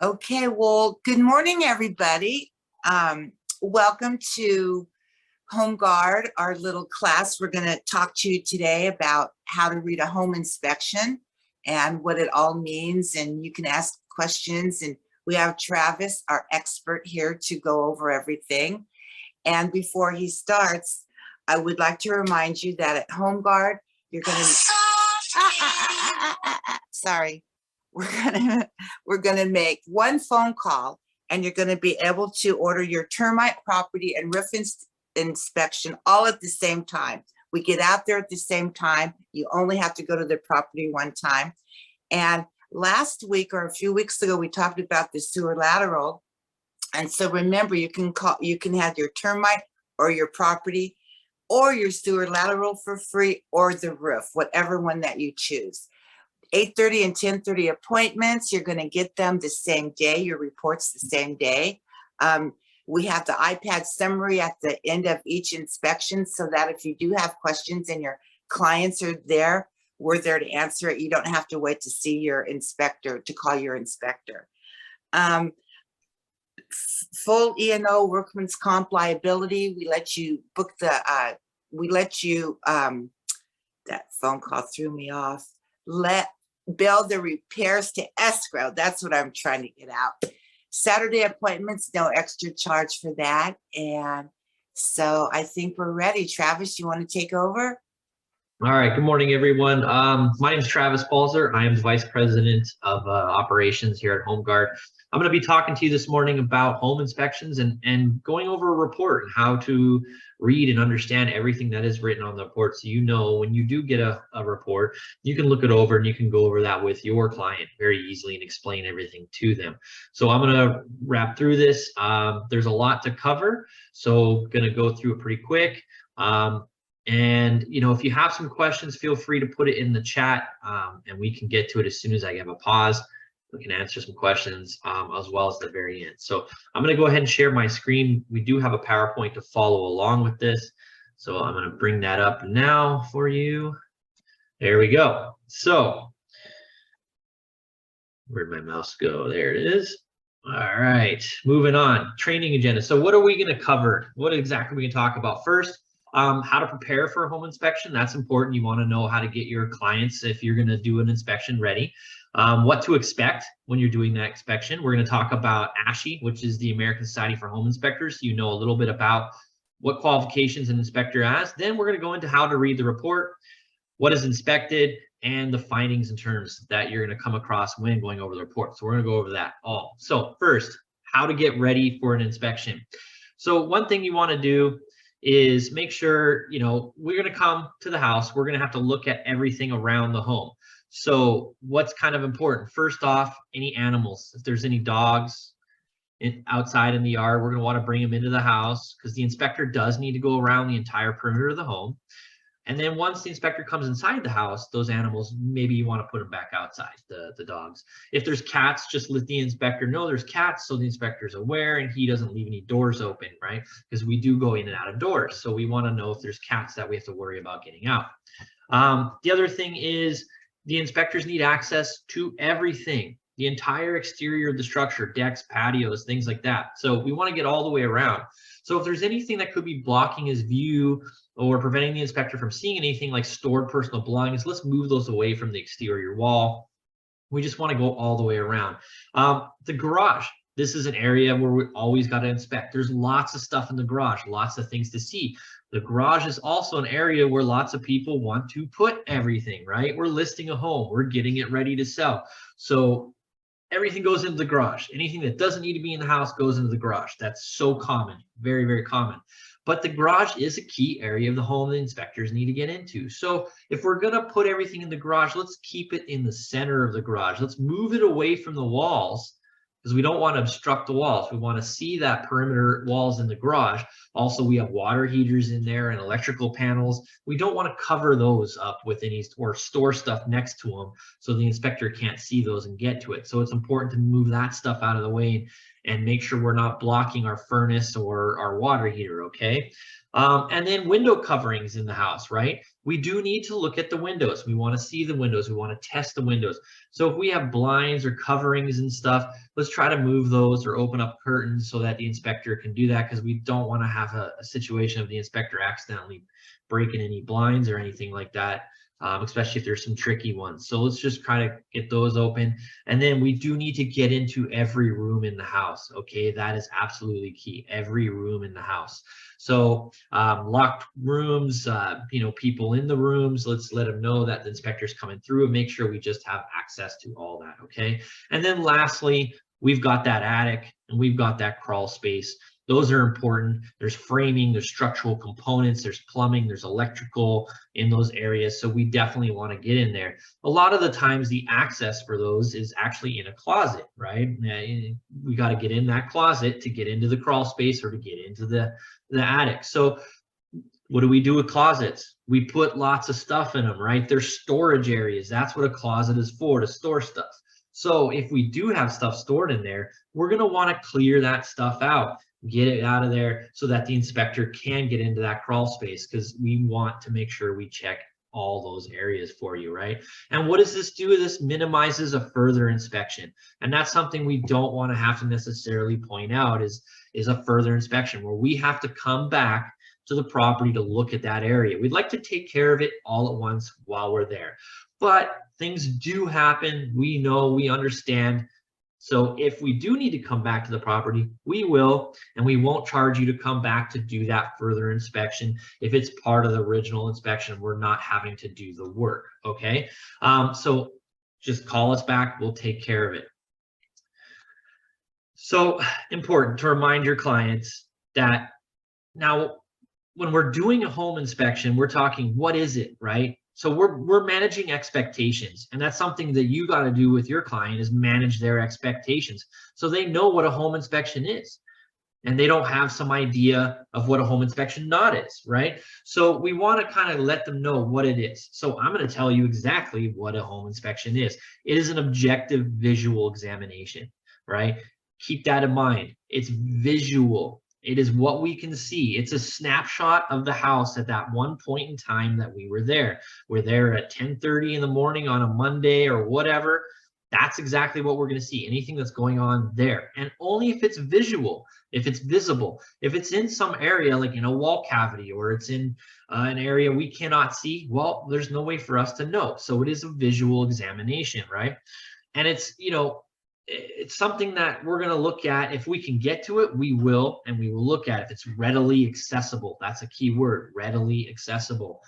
Okay, well, good morning, everybody. Welcome to Home Guard, our little class. We're going to talk to you today about how to read a home inspection and what it all means. And you can ask questions. And we have Travis, our expert, here to go over everything. And before he starts, I would like to remind you that at Home Guard, you're going to... Sorry. We're gonna make one phone call and you're gonna be able to order your termite, property, and roof inspection all at the same time. We get out there at the same time. You only have to go to the property one time. And last week or a few weeks ago, we talked about the sewer lateral. And so remember, you can have your termite or your property or your sewer lateral for free, or the roof, whatever one that you choose. 8:30 and 10:30 appointments. You're going to get them the same day, your reports the same day. We have the iPad summary at the end of each inspection so that if you do have questions and your clients are there, we're there to answer it. You don't have to wait to see your inspector, to call your inspector. Full E&O workman's comp liability. We let you book the, that phone call threw me off. Bill the repairs to escrow. That's what I'm trying to get out. Saturday appointments, no extra charge for that. And so I think we're ready. Travis, you want to take over? All right. Good morning, everyone. My name is Travis Balzer. I am the Vice President of Operations here at Home Guard. I'm going to be talking to you this morning about home inspections and going over a report and how to read and understand everything that is written on the report. So you know when you do get a report, you can look it over and you can go over that with your client very easily and explain everything to them. So I'm going to wrap through this. There's a lot to cover, so going to go through it pretty quick. And you know, if you have some questions, feel free to put it in the chat, and we can get to it as soon as I have a pause. We can answer some questions as well as the very end. So I'm going to go ahead and share my screen. We do have a PowerPoint to follow along with this, so I'm going to bring that up now for you. There we go. So where'd my mouse go? There it is. All right, moving on. Training agenda. So what are we going to cover? What exactly are we going to talk about? First, how to prepare for a home inspection. That's important. You want to know how to get your clients, if you're going to do an inspection, ready. What to expect when you're doing that inspection. We're going to talk about ASHI, which is the American Society for Home Inspectors. You know a little bit about what qualifications an inspector has. Then we're going to go into how to read the report, what is inspected, and the findings and terms that you're going to come across when going over the report. So we're going to go over that all. So first, how to get ready for an inspection. So one thing you want to do is make sure, you know, we're going to come to the house. We're going to have to look at everything around the home. So what's kind of important? First off, any animals. If there's any dogs outside in the yard, we're going to want to bring them into the house because the inspector does need to go around the entire perimeter of the home. And then once the inspector comes inside the house, those animals, maybe you want to put them back outside, the dogs. If there's cats, just let the inspector know there's cats so the inspector's aware and he doesn't leave any doors open, right? Because we do go in and out of doors. So we want to know if there's cats that we have to worry about getting out. The other thing is the inspectors need access to everything, the entire exterior of the structure, decks, patios, things like that. So we want to get all the way around. So if there's anything that could be blocking his view or preventing the inspector from seeing anything like stored personal belongings, let's move those away from the exterior wall. We just want to go all the way around. The garage, this is an area where we always got to inspect. There's lots of stuff in the garage, lots of things to see. The garage is also an area where lots of people want to put everything, right? We're listing a home, we're getting it ready to sell. So everything goes into the garage. Anything that doesn't need to be in the house goes into the garage. That's so common, very, very common. But the garage is a key area of the home the inspectors need to get into. So if we're going to put everything in the garage, let's keep it in the center of the garage. Let's move it away from the walls because we don't want to obstruct the walls. We want to see that perimeter walls in the garage, Also, we have water heaters in there and electrical panels. We don't want to cover those up with any or store stuff next to them so the inspector can't see those and get to it. So it's important to move that stuff out of the way and make sure we're not blocking our furnace or our water heater, okay? And then window coverings in the house, right? We do need to look at the windows. We want to see the windows. We want to test the windows. So if we have blinds or coverings and stuff, let's try to move those or open up curtains so that the inspector can do that, because we don't want to have a situation of the inspector accidentally breaking any blinds or anything like that, especially if there's some tricky ones. So let's just try to get those open. And then we do need to get into every room in the house, okay? That is absolutely key, every room in the house. So locked rooms, people in the rooms, let's let them know that the inspector's coming through and make sure we just have access to all that, okay? And then lastly, we've got that attic and we've got that crawl space. Those are important. There's framing, there's structural components, there's plumbing, there's electrical in those areas. So we definitely want to get in there. A lot of the times the access for those is actually in a closet, right? We got to get in that closet to get into the crawl space or to get into the attic. So what do we do with closets? We put lots of stuff in them, right? They're storage areas. That's what a closet is for, to store stuff. So if we do have stuff stored in there, we're going to want to clear that stuff out, get it out of there so that the inspector can get into that crawl space, because we want to make sure we check all those areas for you, right? And what does this do? This minimizes a further inspection. And that's something we don't want to have to necessarily point out is a further inspection where we have to come back to the property to look at that area. We'd like to take care of it all at once while we're there. But things do happen. We know, we understand. So if we do need to come back to the property, we will, and we won't charge you to come back to do that further inspection. If it's part of the original inspection, we're not having to do the work, okay? So just call us back, we'll take care of it. So important to remind your clients that now when we're doing a home inspection, we're talking, what is it, right? So we're managing expectations, and that's something that you got to do with your client, is manage their expectations so they know what a home inspection is and they don't have some idea of what a home inspection not is, right? So we want to kind of let them know what it is. So I'm going to tell you exactly what a home inspection is. It is an objective visual examination, right? Keep that in mind. It's visual. It is what we can see. It's a snapshot of the house at that one point in time that we were there. We're there at 10:30 in the morning on a Monday or whatever. That's exactly what we're going to see. Anything that's going on there. And only if it's visual, if it's visible. If it's in some area like in a wall cavity or it's in an area we cannot see, well, there's no way for us to know. So it is a visual examination, right? And it's, it's something that we're going to look at. If we can get to it, we will, and we will look at it. If it's readily accessible, that's a key word, readily accessible,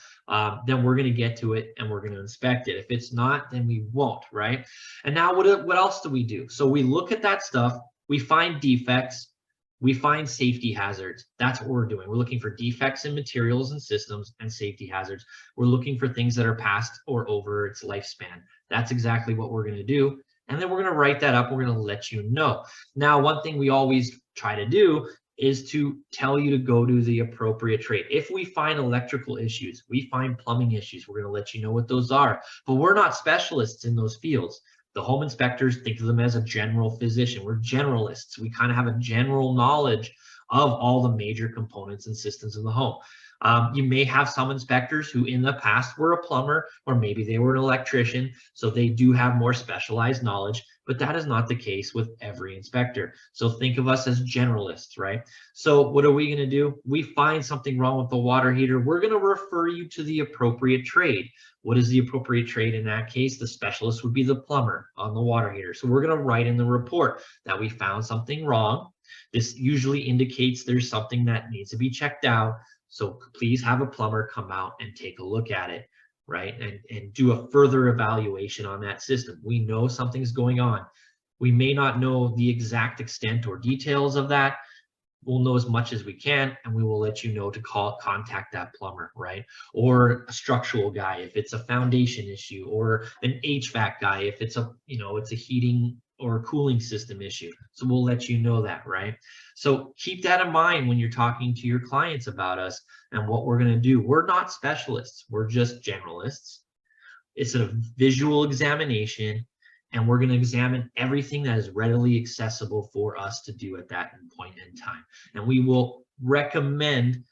then we're going to get to it and we're going to inspect it. If it's not, then we won't, right? And now what else do we do? So we look at that stuff, we find defects, we find safety hazards. That's what we're doing. We're looking for defects in materials and systems and safety hazards. We're looking for things that are past or over its lifespan. That's exactly what we're going to do. And then we're going to write that up. We're going to let you know. Now, one thing we always try to do is to tell you to go to the appropriate trade. If we find electrical issues, we find plumbing issues, we're going to let you know what those are. But we're not specialists in those fields. The home inspectors think of them as a general physician. We're generalists. We kind of have a general knowledge of all the major components and systems in the home. You may have some inspectors who in the past were a plumber, or maybe they were an electrician, so they do have more specialized knowledge, but that is not the case with every inspector. So think of us as generalists, right? So what are we going to do? We find something wrong with the water heater. We're going to refer you to the appropriate trade. What is the appropriate trade in that case? The specialist would be the plumber on the water heater. So we're going to write in the report that we found something wrong. This usually indicates there's something that needs to be checked out. So please have a plumber come out and take a look at it, right? And do a further evaluation on that system. We know something's going on. We may not know the exact extent or details of that. We'll know as much as we can, and we will let you know to contact that plumber, right? Or a structural guy if it's a foundation issue, or an HVAC guy if it's a, it's a heating or a cooling system issue. So we'll let you know that, right? So keep that in mind when you're talking to your clients about us and what we're going to do. We're not specialists. We're just generalists. It's a visual examination, and we're going to examine everything that is readily accessible for us to do at that point in time. And we will recommend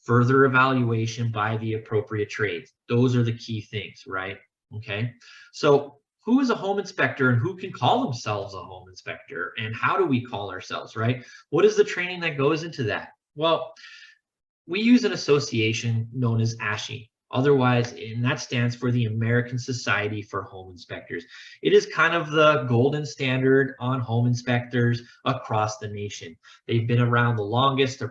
further evaluation by the appropriate trades. Those are the key things, right? Okay. So who is a home inspector and who can call themselves a home inspector, and how do we call ourselves, right? What is the training that goes into that? Well, we use an association known as ASHI. Otherwise, and that stands for the American Society for Home Inspectors. It is kind of the golden standard on home inspectors across the nation. They've been around the longest. They're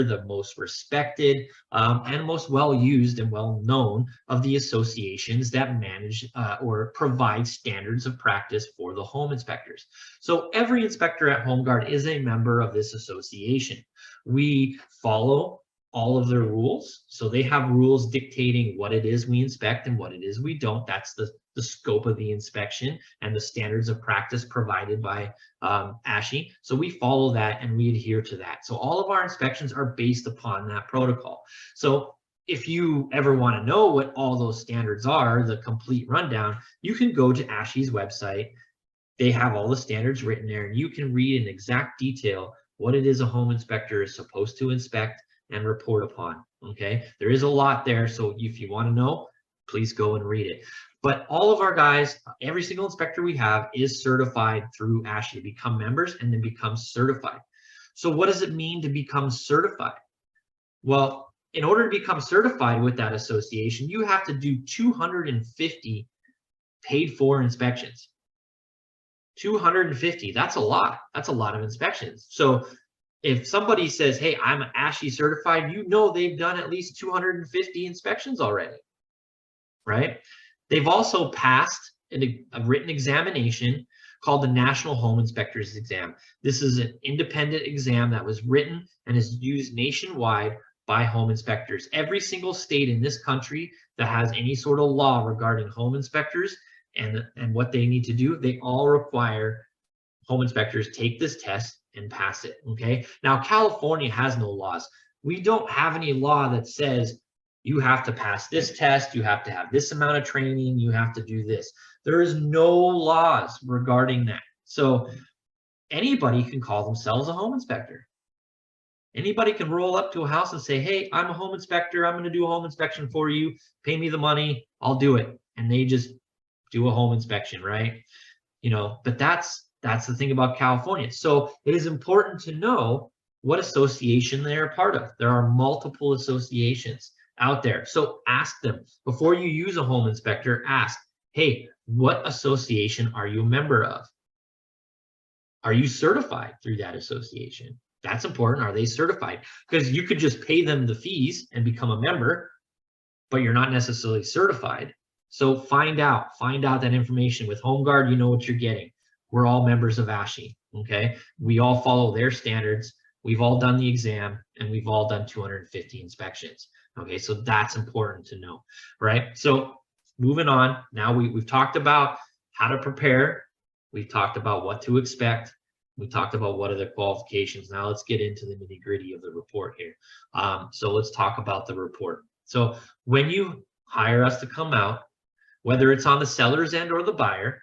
the most respected and most well used and well known of the associations that manage or provide standards of practice for the home inspectors. So every inspector at HomeGuard is a member of this association. We follow all of their rules. So they have rules dictating what it is we inspect and what it is we don't. That's the scope of the inspection and the standards of practice provided by ASHI. So we follow that and we adhere to that. So all of our inspections are based upon that protocol. So if you ever want to know what all those standards are, the complete rundown, you can go to ASHI's website. They have all the standards written there, and you can read in exact detail what it is a home inspector is supposed to inspect and report upon. Okay, there is a lot there, so if you want to know, please go and read it. But all of our guys, every single inspector we have is certified through ASHI, become members and then become certified. So what does it mean to become certified? Well, in order to become certified with that association, you have to do 250 paid for inspections. 250, that's a lot. That's a lot of inspections. So if somebody says, hey, I'm ASHI certified, you know they've done at least 250 inspections already, right? They've also passed a written examination called the National Home Inspectors Exam. This is an independent exam that was written and is used nationwide by home inspectors. Every single state in this country that has any sort of law regarding home inspectors and what they need to do, they all require home inspectors take this test and pass it. Okay. Now, California has no laws. We don't have any law that says you have to pass this test, you have to have this amount of training, you have to do this. There is no laws regarding that. So anybody can call themselves a home inspector. Anybody can roll up to a house and say, hey, I'm a home inspector. I'm going to do a home inspection for you. Pay me the money. I'll do it. And they just do a home inspection, right? You know, but that's the thing about California. So it is important to know what association they're a part of. There are multiple associations out there. So ask them before you use a home inspector, ask, hey, what association are you a member of? Are you certified through that association? That's important. Are they certified? Because you could just pay them the fees and become a member, but you're not necessarily certified. So find out that information. With HomeGuard, you know what you're getting. We're all members of ASHI, okay? We all follow their standards. We've all done the exam, and we've all done 250 inspections, okay? So that's important to know, right? So moving on, now we've talked about how to prepare. We've talked about what to expect. We talked about what are the qualifications. Now let's get into the nitty-gritty of the report here. So let's talk about the report. So when you hire us to come out, whether it's on the seller's end or the buyer,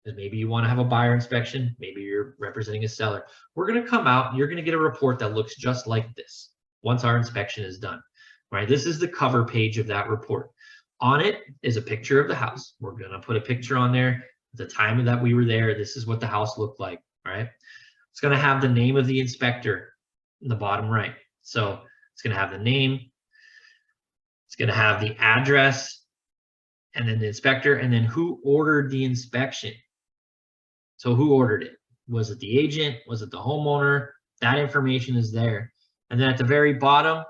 and maybe you want to have a buyer inspection, maybe you're representing a seller, we're going to come out and you're going to get a report that looks just like this once our inspection is done, right? This is the cover page of that report. On it is a picture of the house. We're going to put a picture on there. At the time that we were there, this is what the house looked like, right? It's going to have the name of the inspector in the bottom right. So it's going to have the name. It's going to have the address and then the inspector and then who ordered the inspection. So who ordered it? Was it the agent? Was it the homeowner? That information is there. And then at the very bottom,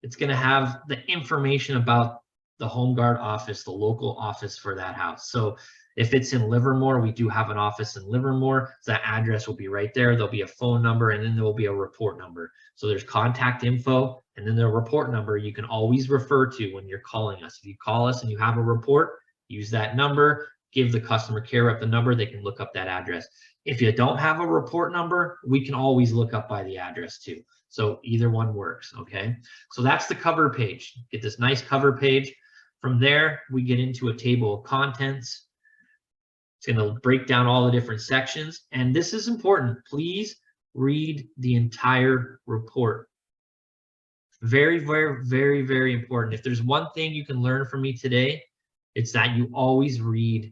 it's going to have the information about the HomeGuard office, the local office for that house. So if it's in Livermore, we do have an office in Livermore. So that address will be right there. There'll be a phone number and then there will be a report number. So there's contact info and then the report number you can always refer to when you're calling us. If you call us and you have a report, use that number. give the customer care rep the number, they can look up that address. If you don't have a report number, we can always look up by the address too. So either one works, okay? So that's the cover page. Get this nice cover page. From there, we get into a table of contents. It's going to break down all the different sections. And this is important. Please read the entire report. Very, very, very, very important. If there's one thing you can learn from me today, it's that you always read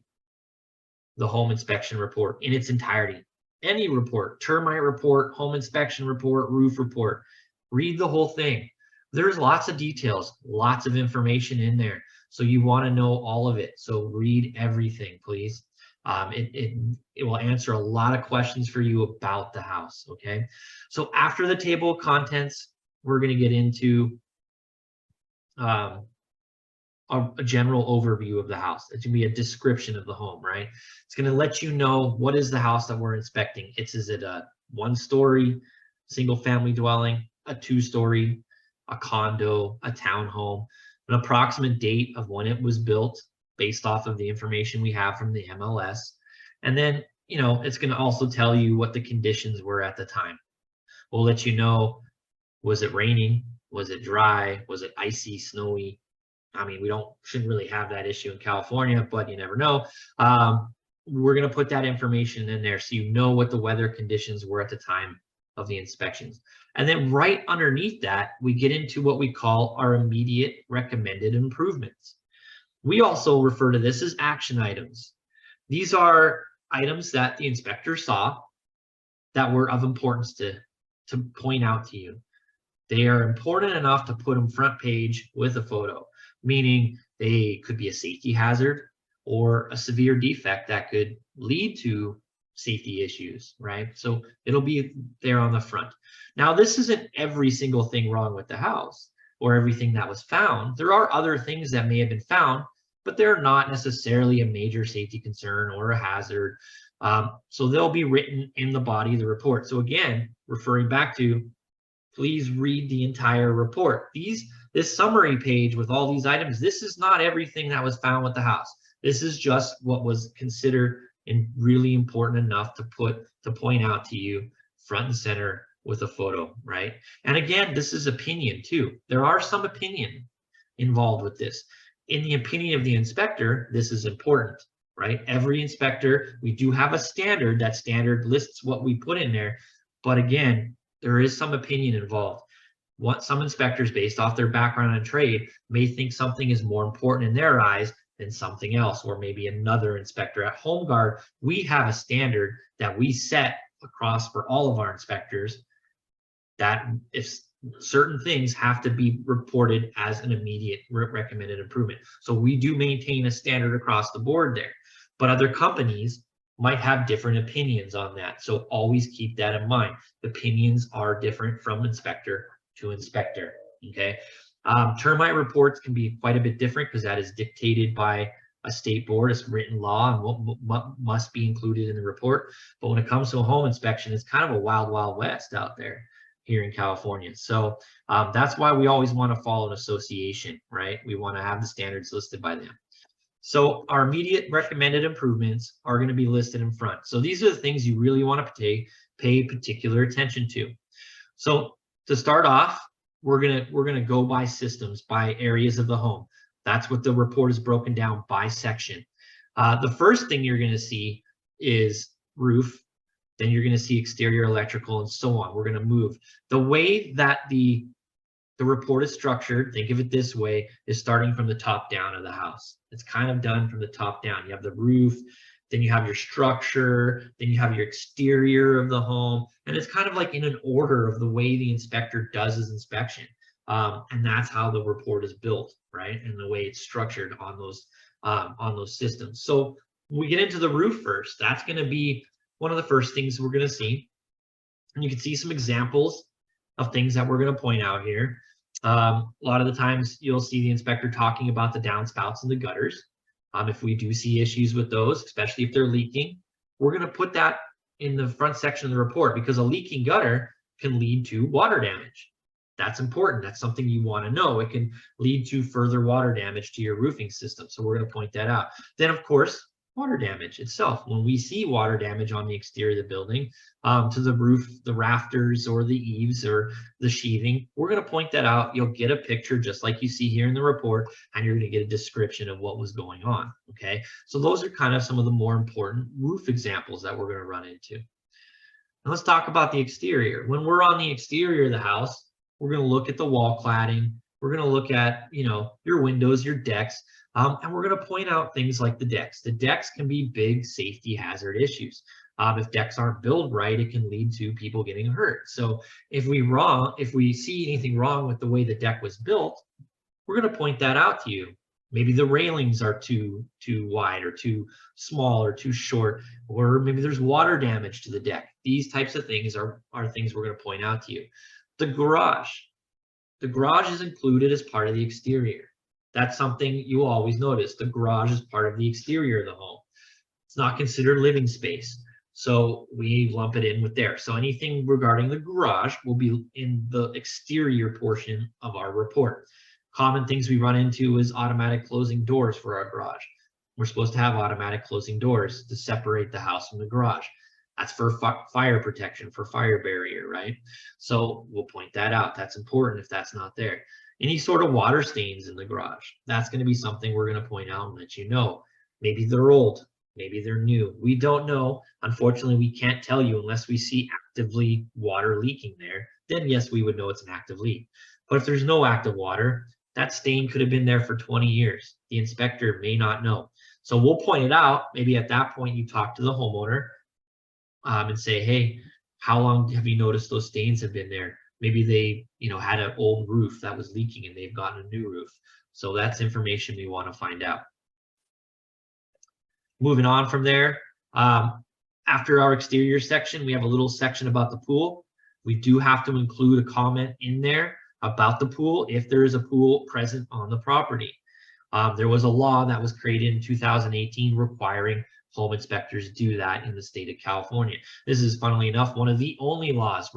the home inspection report in its entirety. Any report, termite report, home inspection report, roof report, read the whole thing. There's lots of details, lots of information in there. So you want to know all of it. So read everything, please. It will answer a lot of questions for you about the house, okay? So after the table of contents, we're going to get into a general overview of the house. It's going to be a description of the home, right? It's going to let you know what is the house that we're inspecting. Is it a one-story single family dwelling, a two-story, a condo, a townhome, an approximate date of when it was built based off of the information we have from the MLS. And then, you know, it's going to also tell you what the conditions were at the time. We'll let you know, was it raining? Was it dry? Was it icy, snowy? I mean, we shouldn't really have that issue in California, but you never know. We're going to put that information in there so you know what the weather conditions were at the time of the inspections. And then right underneath that, we get into what we call our immediate recommended improvements. We also refer to this as action items. These are items that the inspector saw that were of importance to point out to you. They are important enough to put them front page with a photo, meaning they could be a safety hazard or a severe defect that could lead to safety issues, right? So it'll be there on the front. Now, this isn't every single thing wrong with the house or everything that was found. There are other things that may have been found, but they're not necessarily a major safety concern or a hazard. So they'll be written in the body of the report. So again, referring back to, please read the entire report. This summary page with all these items, this is not everything that was found with the house. This is just what was considered and really important enough to point out to you front and center with a photo, right? And again, this is opinion too. There are some opinion involved with this. In the opinion of the inspector, this is important, right? Every inspector, we do have a standard. That standard lists what we put in there. But again, there is some opinion involved. Some inspectors, based off their background and trade, may think something is more important in their eyes than something else, or maybe another inspector. At Home Guard, we have a standard that we set across for all of our inspectors that if certain things have to be reported as an immediate recommended improvement. So we do maintain a standard across the board there, but other companies might have different opinions on that. So always keep that in mind. Opinions are different from inspector to inspector, okay? Termite reports can be quite a bit different because that is dictated by a state board. It's written law and what must be included in the report. But when it comes to a home inspection, it's kind of a wild, wild west out there here in California. So that's why we always want to follow an association, right? We want to have the standards listed by them. So our immediate recommended improvements are going to be listed in front. So these are the things you really want to pay particular attention to. So to start off, we're gonna go by systems, by areas of the home. That's what the report is broken down by section. The first thing you're going to see is roof. Then you're going to see exterior electrical and so on. We're going to move. The way that the report is structured, think of it this way, is starting from the top down of the house. It's kind of done from the top down. You have the roof, then you have your structure, then you have your exterior of the home, and it's kind of like in an order of the way the inspector does his inspection. And that's how the report is built, right? And the way it's structured on those systems. So we get into the roof first. That's going to be one of the first things we're going to see. And you can see some examples of things that we're going to point out here. A lot of the times you'll see the inspector talking about the downspouts and the gutters. If we do see issues with those, especially if they're leaking, we're going to put that in the front section of the report because a leaking gutter can lead to water damage. That's important. That's something you want to know. It can lead to further water damage to your roofing system. So we're going to point that out. Then, of course, water damage itself. When we see water damage on the exterior of the building, to the roof, the rafters, or the eaves, or the sheathing, we're going to point that out. You'll get a picture just like you see here in the report, and you're going to get a description of what was going on. Okay, so those are kind of some of the more important roof examples that we're going to run into. Now let's talk about the exterior. When we're on the exterior of the house, we're going to look at the wall cladding. We're going to look at, your windows, your decks, and we're going to point out things like the decks. The decks can be big safety hazard issues. If decks aren't built right, it can lead to people getting hurt. So if we see anything wrong with the way the deck was built, we're going to point that out to you. Maybe the railings are too wide or too small or too short, or maybe there's water damage to the deck. These types of things are things we're going to point out to you. The garage. The garage is included as part of the exterior. That's something you will always notice. The garage is part of the exterior of the home. It's not considered living space, so we lump it in with there. So anything regarding the garage will be in the exterior portion of our report. Common things we run into is automatic closing doors for our garage. We're supposed to have automatic closing doors to separate the house from the garage. That's for fire protection, for fire barrier, right? So we'll point that out. That's important if that's not there. Any sort of water stains in the garage, that's going to be something we're going to point out and let you know. Maybe they're old, maybe they're new. We don't know. Unfortunately, we can't tell you unless we see actively water leaking there. Then yes, we would know it's an active leak. But if there's no active water, that stain could have been there for 20 years. The inspector may not know. So we'll point it out. Maybe at that point you talk to the homeowner and say, hey, how long have you noticed those stains have been there? Maybe they, had an old roof that was leaking and they've gotten a new roof. So that's information we want to find out. Moving on from there, after our exterior section, we have a little section about the pool. We do have to include a comment in there about the pool if there is a pool present on the property. There was a law that was created in 2018 requiring home inspectors do that in the state of California. This is, funnily enough, one of the only laws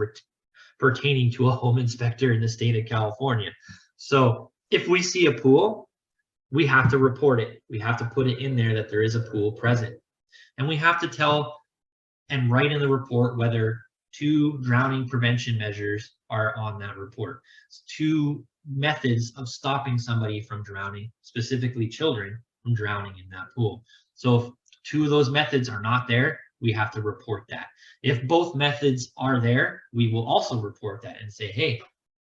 pertaining to a home inspector in the state of California. So if we see a pool, we have to report it. We have to put it in there that there is a pool present. And we have to tell and write in the report whether 2 drowning prevention measures are on that report. 2 methods of stopping somebody from drowning, specifically children from drowning in that pool. So if 2 of those methods are not there, we have to report that. If both methods are there, we will also report that and say, hey,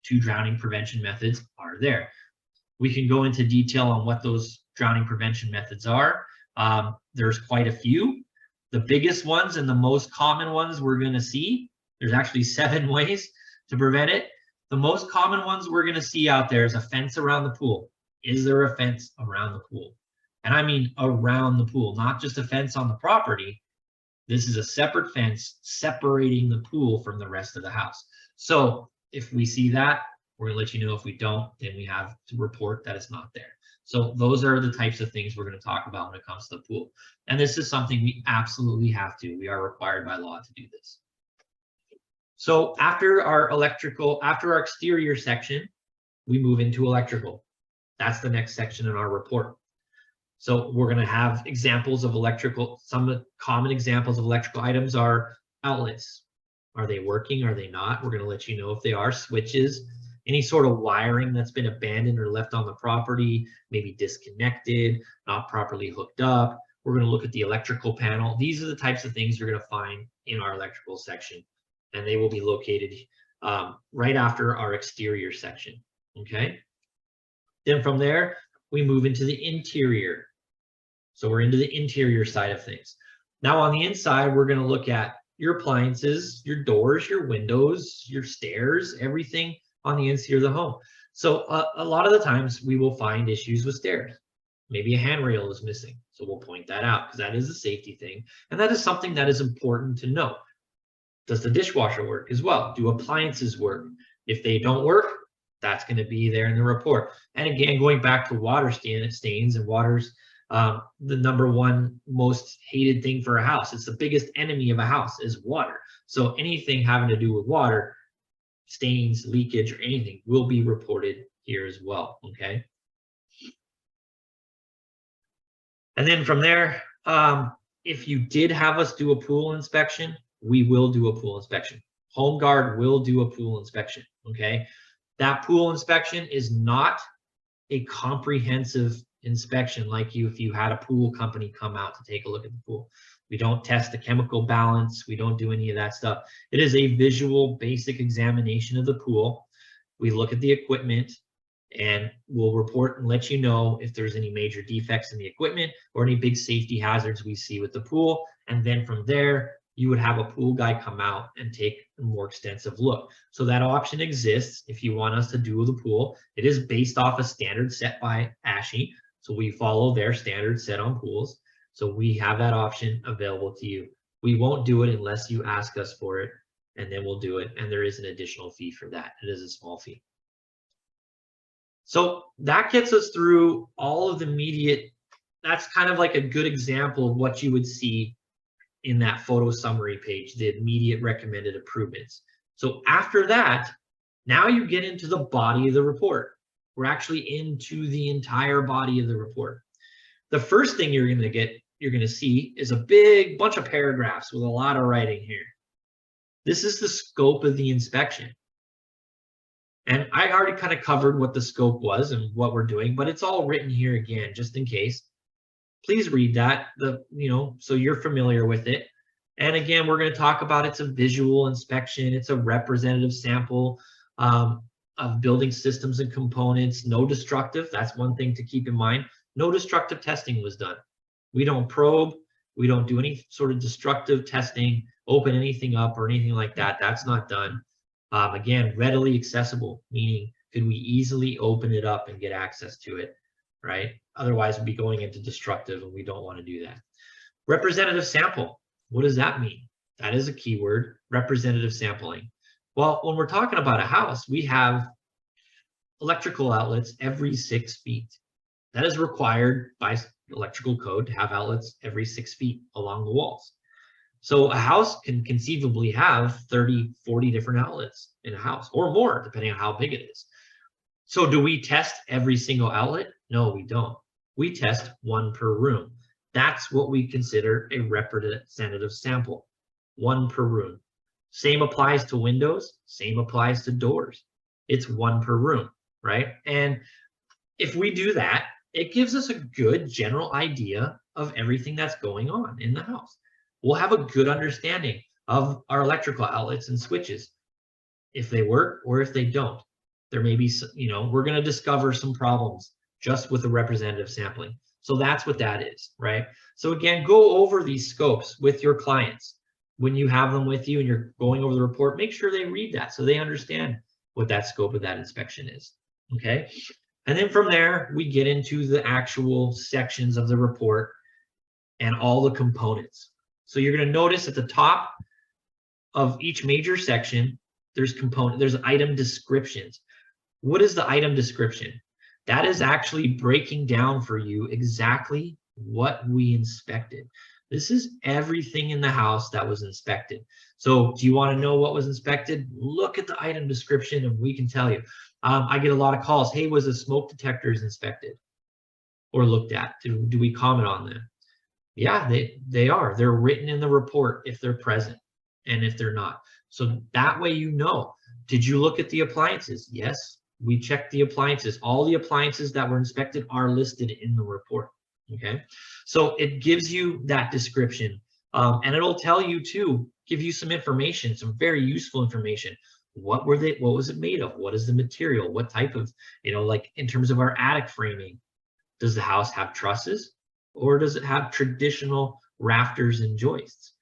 2 drowning prevention methods are there. We can go into detail on what those drowning prevention methods are. There's quite a few. The biggest ones and the most common ones we're going to see, there's actually 7 ways to prevent it. The most common ones we're going to see out there is a fence around the pool. Is there a fence around the pool? And I mean around the pool, not just a fence on the property. This is a separate fence separating the pool from the rest of the house. So if we see that, we're going to let you know. If we don't, then we have to report that it's not there. So those are the types of things we're going to talk about when it comes to the pool. And this is something we absolutely have to. We are required by law to do this. So after our exterior section, we move into electrical. That's the next section in our report. So we're going to have examples of electrical. Some common examples of electrical items are outlets. Are they working? Are they not? We're going to let you know if they are. Switches, any sort of wiring that's been abandoned or left on the property, maybe disconnected, not properly hooked up. We're going to look at the electrical panel. These are the types of things you're going to find in our electrical section, and they will be located right after our exterior section. Okay. Then from there, we move into the interior. So we're into the interior side of things. Now on the inside, we're going to look at your appliances, your doors, your windows, your stairs, everything on the interior of the home. So a lot of the times we will find issues with stairs. Maybe a handrail is missing. So we'll point that out because that is a safety thing. And that is something that is important to know. Does the dishwasher work as well? Do appliances work? If they don't work, that's going to be there in the report. And again, going back to water stains and water's the #1 most hated thing for a house. It's the biggest enemy of a house is water. So anything having to do with water, stains, leakage, or anything will be reported here as well. Okay. And then from there, If you did have us do a pool inspection, we will do a pool inspection. Home Guard will do a pool inspection, okay? That pool inspection is not a comprehensive inspection like if you had a pool company come out to take a look at the pool. We don't test the chemical balance. We don't do any of that stuff. It is a visual basic examination of the pool. We look at the equipment and we'll report and let you know if there's any major defects in the equipment or any big safety hazards we see with the pool. And then from there, you would have a pool guy come out and take a more extensive look. So that option exists if you want us to do the pool. It is based off a standard set by ASHI. So we follow their standard set on pools. So we have that option available to you. We won't do it unless you ask us for it, and then we'll do it. And there is an additional fee for that. It is a small fee. So that gets us through all of the immediate, that's kind of like a good example of what you would see in that photo summary page, the immediate recommended improvements. So after that, now you get into the body of the report. We're actually into the entire body of the report. The first thing you're going to see is a big bunch of paragraphs with a lot of writing here. This is the scope of the inspection. And I already kind of covered what the scope was and what we're doing, but it's all written here again, just in case. Please read that, so you're familiar with it. And again, we're going to talk about it's a visual inspection. It's a representative sample of building systems and components. No destructive. That's one thing to keep in mind. No destructive testing was done. We don't probe. We don't do any sort of destructive testing, open anything up or anything like that. That's not done. Again, readily accessible, meaning could we easily open it up and get access to it, right? Otherwise, we'd be going into destructive, and we don't want to do that. Representative sample, what does that mean? That is a keyword, representative sampling. Well, when we're talking about a house, we have electrical outlets every 6 feet. That is required by electrical code to have outlets every 6 feet along the walls. So a house can conceivably have 30, 40 different outlets in a house or more, depending on how big it is. So do we test every single outlet? No, we don't. We test one per room. That's what we consider a representative sample, one per room. Same applies to windows, same applies to doors. It's one per room, right? And if we do that, it gives us a good general idea of everything that's going on in the house. We'll have a good understanding of our electrical outlets and switches, if they work or if they don't. There may be, we're going to discover some problems just with the representative sampling. So that's what that is, right? So again, go over these scopes with your clients. When you have them with you and you're going over the report, make sure they read that so they understand what that scope of that inspection is, okay? And then from there, we get into the actual sections of the report and all the components. So you're going to notice at the top of each major section, there's item descriptions. What is the item description? That is actually breaking down for you exactly what we inspected. This is everything in the house that was inspected. So do you want to know what was inspected? Look at the item description and we can tell you. I get a lot of calls. Hey, was the smoke detectors inspected or looked at? Do we comment on them? Yeah, they are. They're written in the report if they're present and if they're not. So that way you know. Did you look at the appliances? Yes, we checked the appliances. All the appliances that were inspected are listed in the report. Okay, so it gives you that description, and it'll tell you too, give you some information, some very useful information. What was it made of? What is the material? What type of, like in terms of our attic framing, does the house have trusses or does it have traditional rafters and joists,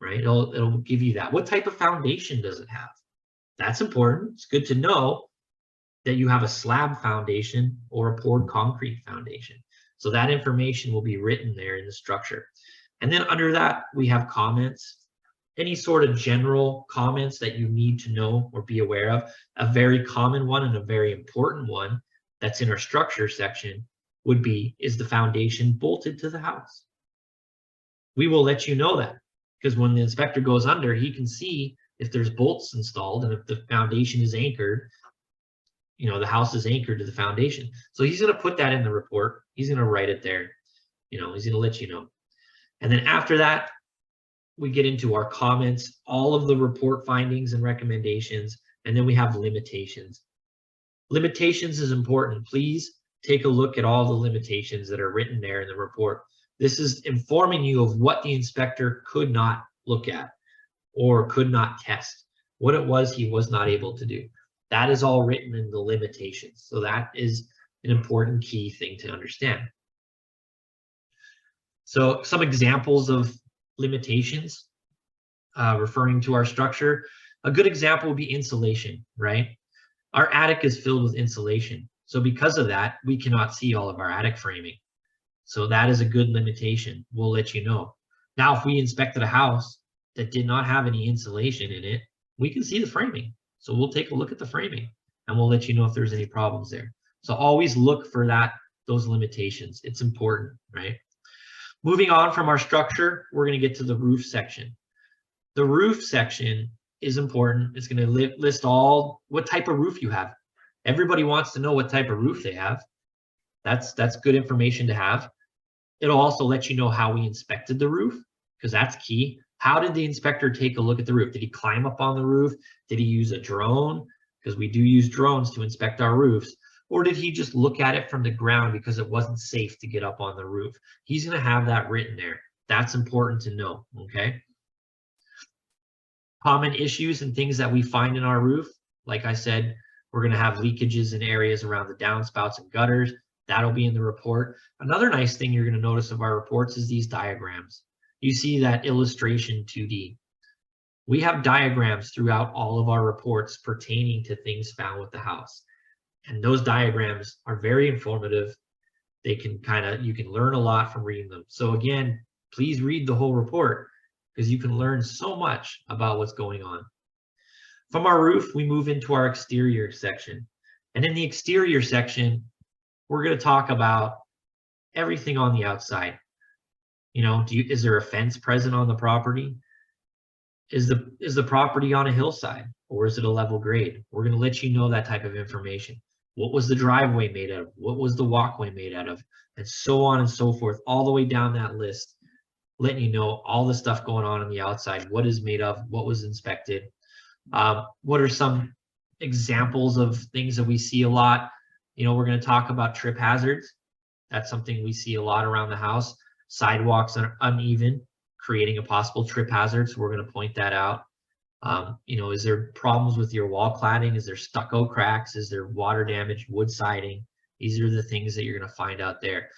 right? It'll give you that. What type of foundation does it have? That's important. It's good to know that you have a slab foundation or a poured concrete foundation. So that information will be written there in the structure. And then under that, we have comments, any sort of general comments that you need to know or be aware of. A very common one and a very important one that's in our structure section would be, is the foundation bolted to the house? We will let you know that because when the inspector goes under, he can see if there's bolts installed and if the foundation is anchored, the house is anchored to the foundation. So he's going to put that in the report. He's going to write it there. He's going to let you know. And then after that, we get into our comments, all of the report findings and recommendations, and then we have limitations. Limitations is important. Please take a look at all the limitations that are written there in the report. This is informing you of what the inspector could not look at or could not test, what it was he was not able to do. That is all written in the limitations. So that is an important key thing to understand. So some examples of limitations referring to our structure. A good example would be insulation, right? Our attic is filled with insulation. So because of that, we cannot see all of our attic framing. So that is a good limitation. We'll let you know. Now, if we inspected a house that did not have any insulation in it, we can see the framing. So we'll take a look at the framing and we'll let you know if there's any problems there. So always look for those limitations. It's important, right? Moving on from our structure, we're going to get to the roof section. The roof section is important. It's going to list what type of roof you have. Everybody wants to know what type of roof they have. That's good information to have. It'll also let you know how we inspected the roof, because that's key. How did the inspector take a look at the roof? Did he climb up on the roof? Did he use a drone? Because we do use drones to inspect our roofs. Or did he just look at it from the ground because it wasn't safe to get up on the roof? He's going to have that written there. That's important to know, okay? Common issues and things that we find in our roof. Like I said, we're going to have leakages in areas around the downspouts and gutters. That'll be in the report. Another nice thing you're going to notice of our reports is these diagrams. You see that illustration 2D. We have diagrams throughout all of our reports pertaining to things found with the house. And those diagrams are very informative. They can you can learn a lot from reading them. So again, please read the whole report because you can learn so much about what's going on. From our roof, we move into our exterior section. And in the exterior section, we're going to talk about everything on the outside. You know, is there a fence present on the property? Is the property on a hillside or is it a level grade? We're going to let you know that type of information. What was the driveway made out of? What was the walkway made out of? And so on and so forth, all the way down that list, letting you know all the stuff going on the outside, what is made of, what was inspected. What are some examples of things that we see a lot? You know, we're going to talk about trip hazards. That's something we see a lot around the house. Sidewalks are uneven, creating a possible trip hazard. So we're going to point that out. You know, is there problems with your wall cladding? Is there stucco cracks? Is there water damage, wood siding? These are the things that you're going to find out there.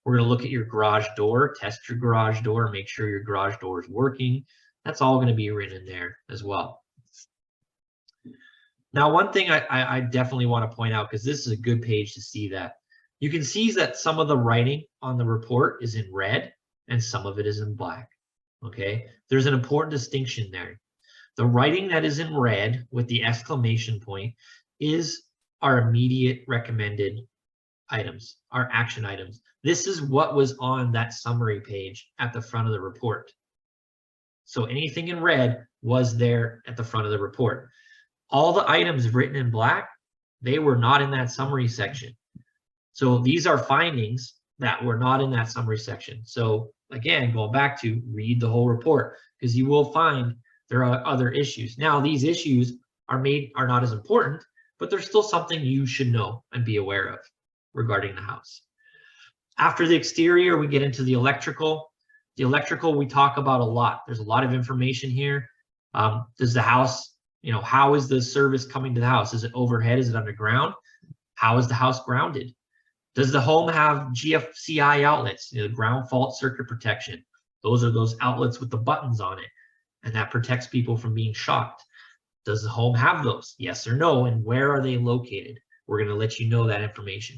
We're going to look at your garage door, test your garage door, make sure your garage door is working. That's all going to be written in there as well. Now, one thing I definitely want to point out, because this is a good page to see that. You can see that some of the writing on the report is in red and some of it is in black, okay? There's an important distinction there. The writing that is in red with the exclamation point is our immediate recommended items, our action items. This is what was on that summary page at the front of the report. So anything in red was there at the front of the report. All the items written in black, they were not in that summary section. So these are findings that were not in that summary section. So again, going back to read the whole report, because you will find there are other issues. Now, these issues are not as important, but they're still something you should know and be aware of regarding the house. After the exterior, we get into the electrical. The electrical we talk about a lot. There's a lot of information here. Does the house, you know, how is the service coming to the house? Is it overhead? Is it underground? How is the house grounded? Does the home have GFCI outlets, you know, ground fault circuit protection? Those are those outlets with the buttons on it, and that protects people from being shocked. Does the home have those? Yes or no, and where are they located? We're going to let you know that information.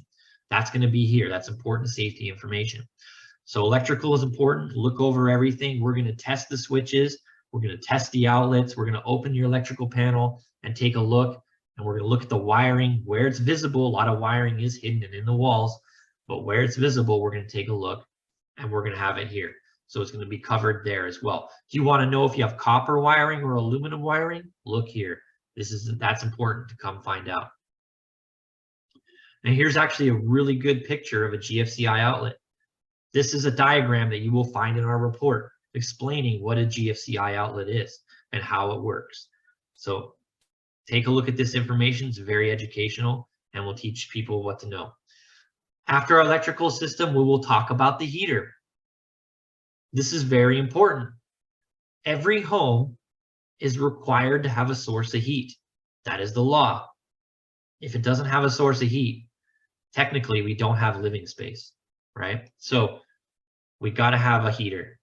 That's going to be here. That's important safety information. So electrical is important. Look over everything. We're going to test the switches. We're going to test the outlets. We're going to open your electrical panel and take a look. And we're going to look at the wiring where it's visible. A lot of wiring is hidden and in the walls, but where it's visible, we're going to take a look and we're going to have it here. So it's going to be covered there as well. Do you want to know if you have copper wiring or aluminum wiring? Look here. That's important to come find out. And here's actually a really good picture of a GFCI outlet. This is a diagram that you will find in our report explaining what a GFCI outlet is and how it works. So take a look at this information. It's very educational and will teach people what to know. After our electrical system, we will talk about the heater. This is very important. Every home is required to have a source of heat. That is the law. If it doesn't have a source of heat, technically we don't have living space, right? So we got to have a heater.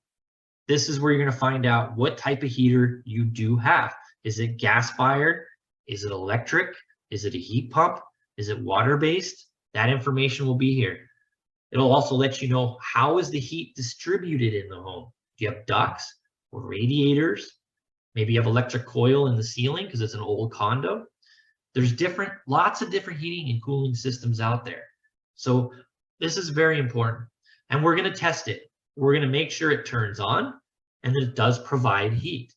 This is where you're going to find out what type of heater you do have. Is it gas fired? Is it electric? Is it a heat pump? Is it water based? That information will be here. It'll also let you know how is the heat distributed in the home. Do you have ducts or radiators? Maybe you have electric coil in the ceiling because it's an old condo. There's lots of different heating and cooling systems out there. So this is very important. And we're going to test it. We're going to make sure it turns on and that it does provide heat.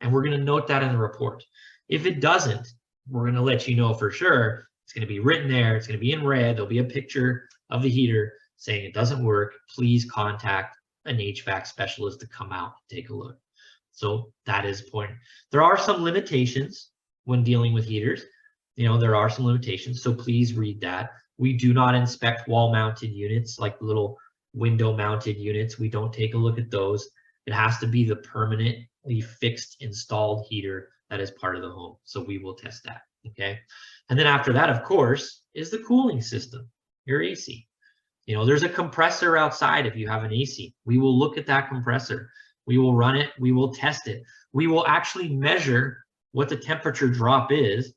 And we're going to note that in the report. If it doesn't, we're going to let you know for sure. It's going to be written there. It's going to be in red. There'll be a picture of the heater saying it doesn't work. Please contact an HVAC specialist to come out and take a look. So that is important. There are some limitations when dealing with heaters. There are some limitations, so please read that. We do not inspect wall-mounted units like little window-mounted units. We don't take a look at those. It has to be the permanently fixed installed heater that is part of the home. So we will test that, okay? And then after that, of course, is the cooling system, your AC. There's a compressor outside if you have an AC. We will look at that compressor. We will run it. We will test it. We will actually measure what the temperature drop is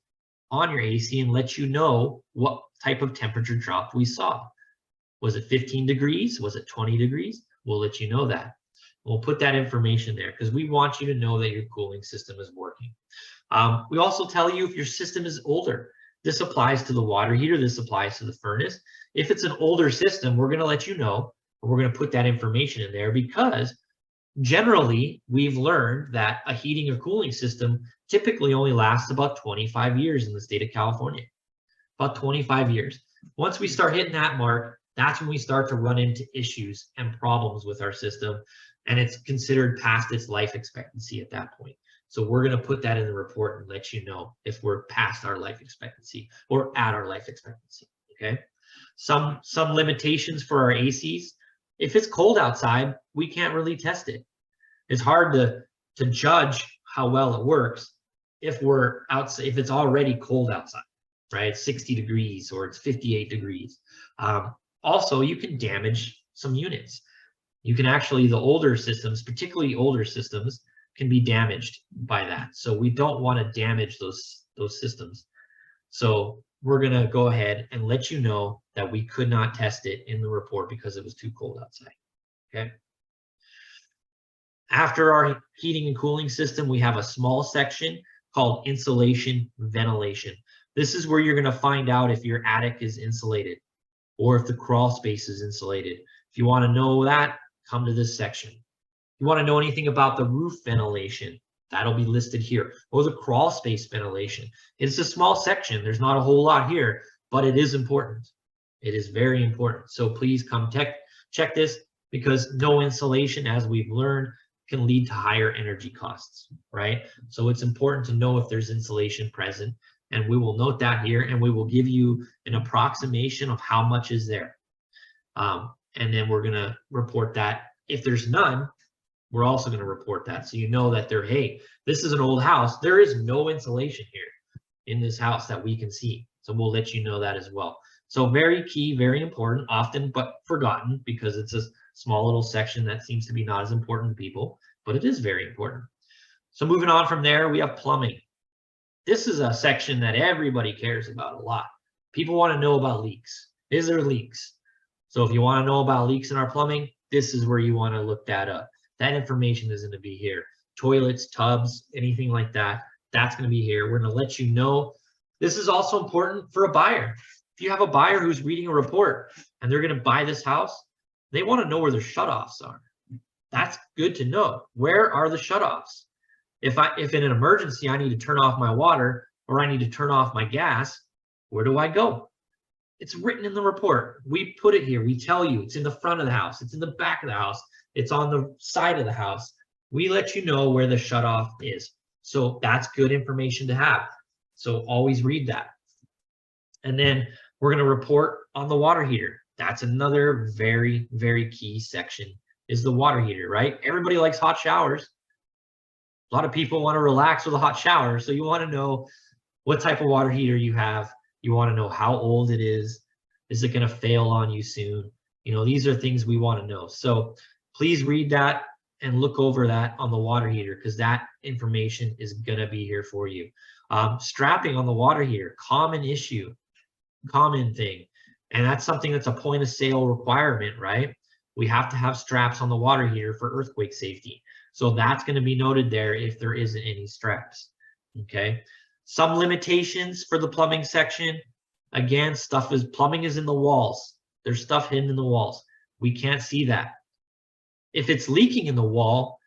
on your AC and let you know what type of temperature drop we saw. Was it 15 degrees? Was it 20 degrees? We'll let you know that. We'll put that information there because we want you to know that your cooling system is working. We also tell you if your system is older. This applies to the water heater. This applies to the furnace. If it's an older system, we're going to let you know. We're going to put that information in there because generally, we've learned that a heating or cooling system typically only lasts about 25 years in the state of California. About 25 years. Once we start hitting that mark, that's when we start to run into issues and problems with our system, and it's considered past its life expectancy at that point. So we're going to put that in the report and let you know if we're past our life expectancy or at our life expectancy, okay? Some limitations for our ACs. If it's cold outside, we can't really test it. It's hard to judge how well it works if we're outside, if it's already cold outside, right? It's 60 degrees or it's 58 degrees. Also, you can damage some units. You can actually, the older systems, particularly older systems, can be damaged by that. So we don't want to damage those systems. So we're going to go ahead and let you know that we could not test it in the report because it was too cold outside, okay? After our heating and cooling system, we have a small section called insulation ventilation. This is where you're going to find out if your attic is insulated or if the crawl space is insulated. If you want to know that, come to this section. If you want to know anything about the roof ventilation, that'll be listed here, or the crawl space ventilation. It's a small section. There's not a whole lot here, but it is important. It is very important. So please come check this because no insulation, as we've learned, can lead to higher energy costs, right? So it's important to know if there's insulation present, and we will note that here, and we will give you an approximation of how much is there. And then we're gonna report that. If there's none, we're also gonna report that. So you know that hey, this is an old house. There is no insulation here in this house that we can see. So we'll let you know that as well. So very key, very important, often but forgotten because it's a small little section that seems to be not as important to people, but it is very important. So moving on from there, we have plumbing. This is a section that everybody cares about a lot. People want to know about leaks. Is there leaks? So if you want to know about leaks in our plumbing, this is where you want to look that up. That information is going to be here. Toilets, tubs, anything like that, that's going to be here. We're going to let you know. This is also important for a buyer. If you have a buyer who's reading a report and they're going to buy this house, they want to know where their shutoffs are. That's good to know. Where are the shutoffs? If in an emergency I need to turn off my water or I need to turn off my gas, where do I go? It's written in the report. We put it here. We tell you it's in the front of the house. It's in the back of the house. It's on the side of the house. We let you know where the shutoff is. So that's good information to have. So always read that. And then we're going to report on the water heater. That's another very, very key section is the water heater, right? Everybody likes hot showers. A lot of people want to relax with a hot shower. So you want to know what type of water heater you have. You want to know how old it is. Is it going to fail on you soon? You know, these are things we want to know. So please read that and look over that on the water heater because that information is going to be here for you. Strapping on the water heater, common issue, common thing. And that's something that's a point of sale requirement, right? We have to have straps on the water heater for earthquake safety. So that's going to be noted there if there isn't any straps. Okay. Some limitations for the plumbing section. Again, plumbing is in the walls. There's stuff hidden in the walls. We can't see that. If it's leaking in the wall,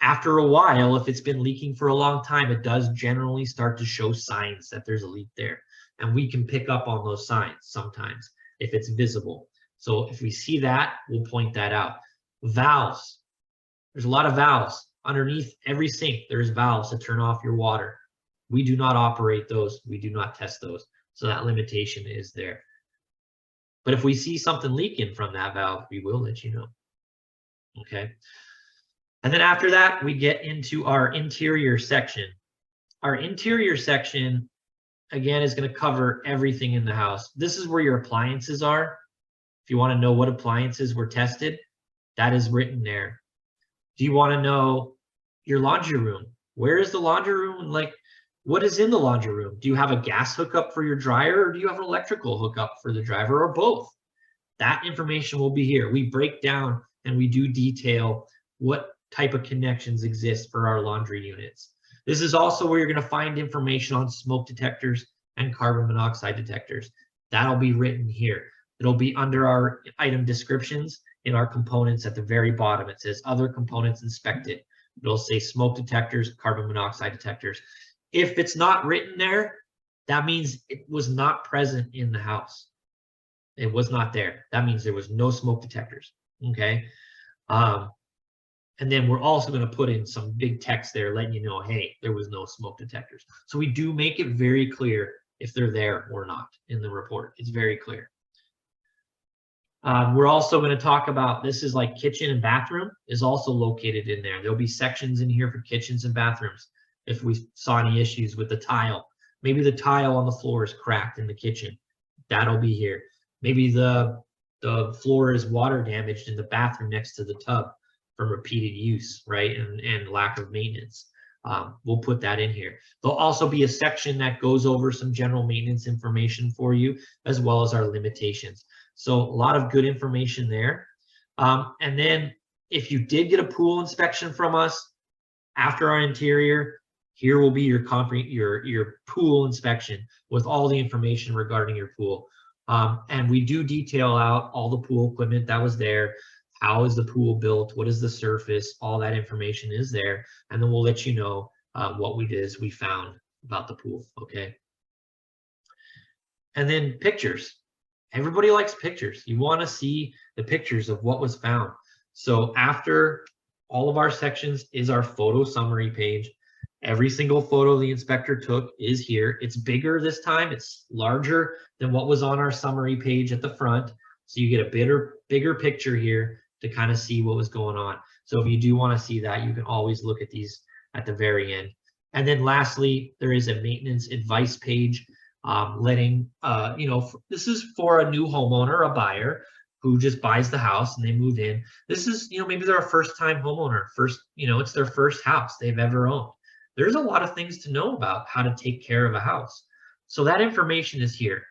after a while, if it's been leaking for a long time, it does generally start to show signs that there's a leak there. And we can pick up on those signs sometimes if it's visible. So if we see that, we'll point that out. Valves. There's a lot of valves. Underneath every sink, there's valves to turn off your water. We do not operate those. We do not test those. So that limitation is there. But if we see something leaking from that valve, we will let you know. Okay. And then after that, we get into our interior section. Our interior section, again, is going to cover everything in the house. This is where your appliances are. If you want to know what appliances were tested, that is written there. Do you want to know your laundry room? Where is the laundry room? Like, what is in the laundry room? Do you have a gas hookup for your dryer or do you have an electrical hookup for the dryer or both? That information will be here. We break down and we do detail what type of connections exist for our laundry units. This is also where you're going to find information on smoke detectors and carbon monoxide detectors. That'll be written here. It'll be under our item descriptions in our components at the very bottom. It says other components inspected. It'll say smoke detectors, carbon monoxide detectors. If it's not written there, that means it was not present in the house. It was not there. That means there was no smoke detectors. Okay. And then we're also going to put in some big text there letting you know, hey, there was no smoke detectors. So we do make it very clear if they're there or not in the report. It's very clear. We're also going to talk about, this is like kitchen and bathroom is also located in there. There'll be sections in here for kitchens and bathrooms. If we saw any issues with the tile, maybe the tile on the floor is cracked in the kitchen, that'll be here. Maybe the floor is water damaged in the bathroom next to the tub from repeated use, right? And lack of maintenance. We'll put that in here. There'll also be a section that goes over some general maintenance information for you, as well as our limitations. So a lot of good information there. And then if you did get a pool inspection from us after our interior, here will be your pool inspection with all the information regarding your pool. And we do detail out all the pool equipment that was there. How is the pool built? What is the surface? All that information is there. And then we'll let you know what we found about the pool, okay? And then pictures. Everybody likes pictures. You want to see the pictures of what was found. So after all of our sections is our photo summary page. Every single photo the inspector took is here. It's bigger this time. It's larger than what was on our summary page at the front. So you get a bigger picture here to kind of see what was going on. So if you do want to see that, you can always look at these at the very end. And then lastly, there is a maintenance advice page letting, this is for a new homeowner, a buyer who just buys the house and they move in. This is, maybe they're a first-time homeowner, it's their first house they've ever owned. There's a lot of things to know about how to take care of a house. So that information is here.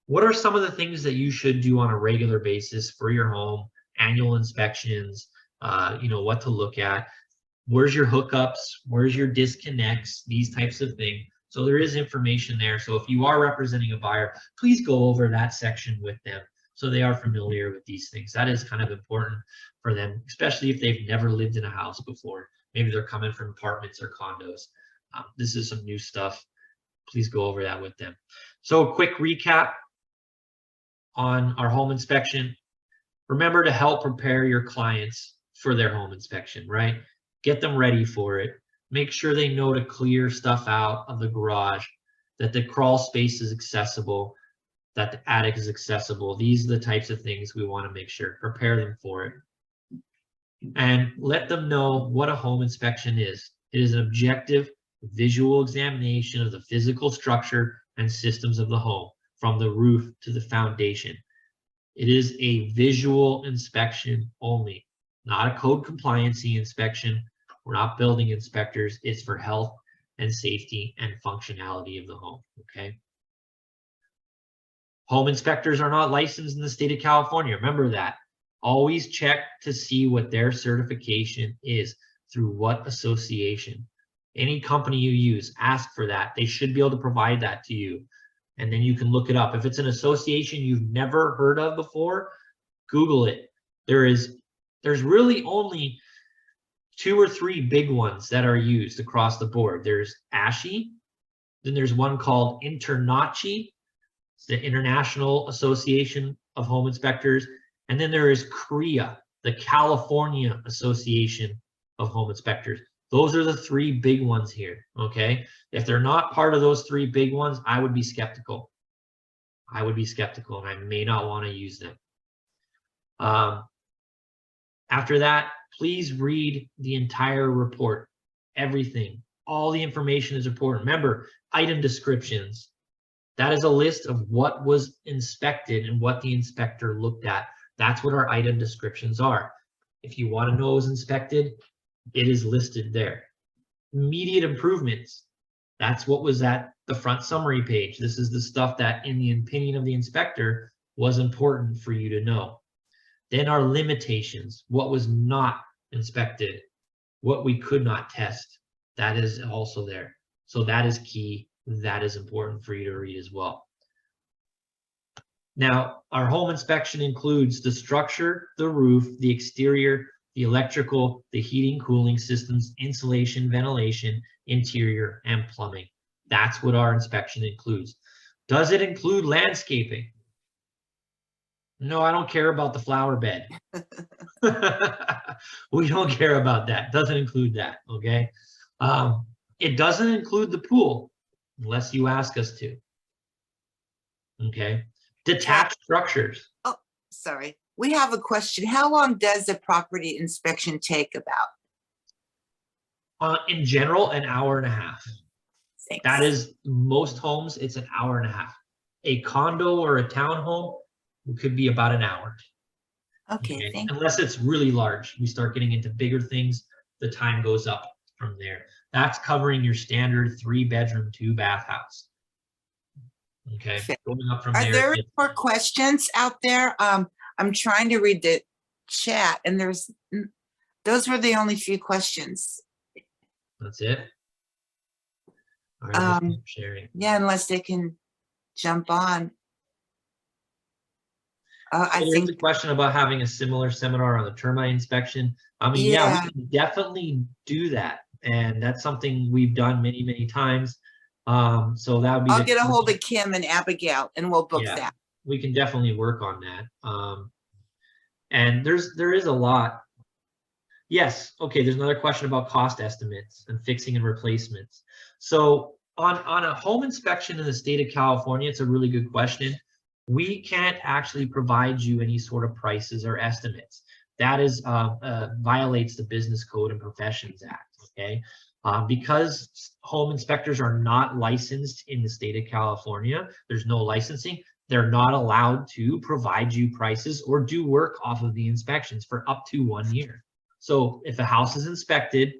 What are some of the things that you should do on a regular basis for your home? Annual inspections, what to look at. Where's your hookups? Where's your disconnects? These types of things. So there is information there. So if you are representing a buyer, please go over that section with them so they are familiar with these things. That is kind of important for them, especially if they've never lived in a house before. Maybe they're coming from apartments or condos. This is some new stuff. Please go over that with them. So a quick recap. on our home inspection, remember to help prepare your clients for their home inspection, right? Get them ready for it. Make sure they know to clear stuff out of the garage, that the crawl space is accessible, that the attic is accessible. These are the types of things we want to make sure, prepare them for it. And let them know what a home inspection is. It is an objective visual examination of the physical structure and systems of the home, from the roof to the foundation. It is a visual inspection only, not a code compliancy inspection. We're not building inspectors. It's for health and safety and functionality of the home, okay? Home inspectors are not licensed in the state of California. Remember that. Always check to see what their certification is, through what association. Any company you use, ask for that. They should be able to provide that to you. And then you can look it up. If it's an association you've never heard of before, Google it. There's really only 2 or 3 big ones that are used across the board. There's ASHI, then there's one called INTERNACHI, it's the International Association of Home Inspectors, and then there is CREA, the California Association of Home Inspectors. Those are the 3 big ones here, okay? If they're not part of those 3 big ones, I would be skeptical. I would be skeptical, and I may not want to use them. After that, please read the entire report, everything. All the information is important. Remember, item descriptions. That is a list of what was inspected and what the inspector looked at. That's what our item descriptions are. If you want to know what was inspected, it is listed there. Immediate improvements. That's what was at the front summary page. This is the stuff that, in the opinion of the inspector, was important for you to know. Then our limitations, what was not inspected, what we could not test, that is also there. So that is key. That is important for you to read as well. Now, our home inspection includes the structure, the roof, the exterior, the electrical, the heating, cooling systems, insulation, ventilation, interior, and plumbing. That's what our inspection includes. Does it include landscaping? No, I don't care about the flower bed. We don't care about that. Doesn't include that, okay? It doesn't include the pool unless you ask us to, okay? Detached structures. Oh, sorry. We have a question. How long does a property inspection take about? In general, an hour and a half. Thanks. That is, most homes, it's an hour and a half. A condo or a townhome could be about an hour. Okay, thank you. Unless it's really large. We start getting into bigger things, the time goes up from there. That's covering your standard 3-bedroom, 2-bath house. Okay, going up from there. Are there any more questions out there? I'm trying to read the chat, and those were the only few questions. That's it. All right, sharing. Yeah, unless they can jump on. I There's think a question about having a similar seminar on the termite inspection. I mean, yeah, we can definitely do that, and that's something we've done many, many times. So that would be. I'll get a hold of Kim and Abigail, and we'll book that. We can definitely work on that. And there is a lot. Yes. Okay. There's another question about cost estimates and fixing and replacements. So on a home inspection in the state of California, it's a really good question. We can't actually provide you any sort of prices or estimates. That is violates the Business Code and Professions Act. Okay. Because home inspectors are not licensed in the state of California, there's no licensing. They're not allowed to provide you prices or do work off of the inspections for up to 1 year. So if a house is inspected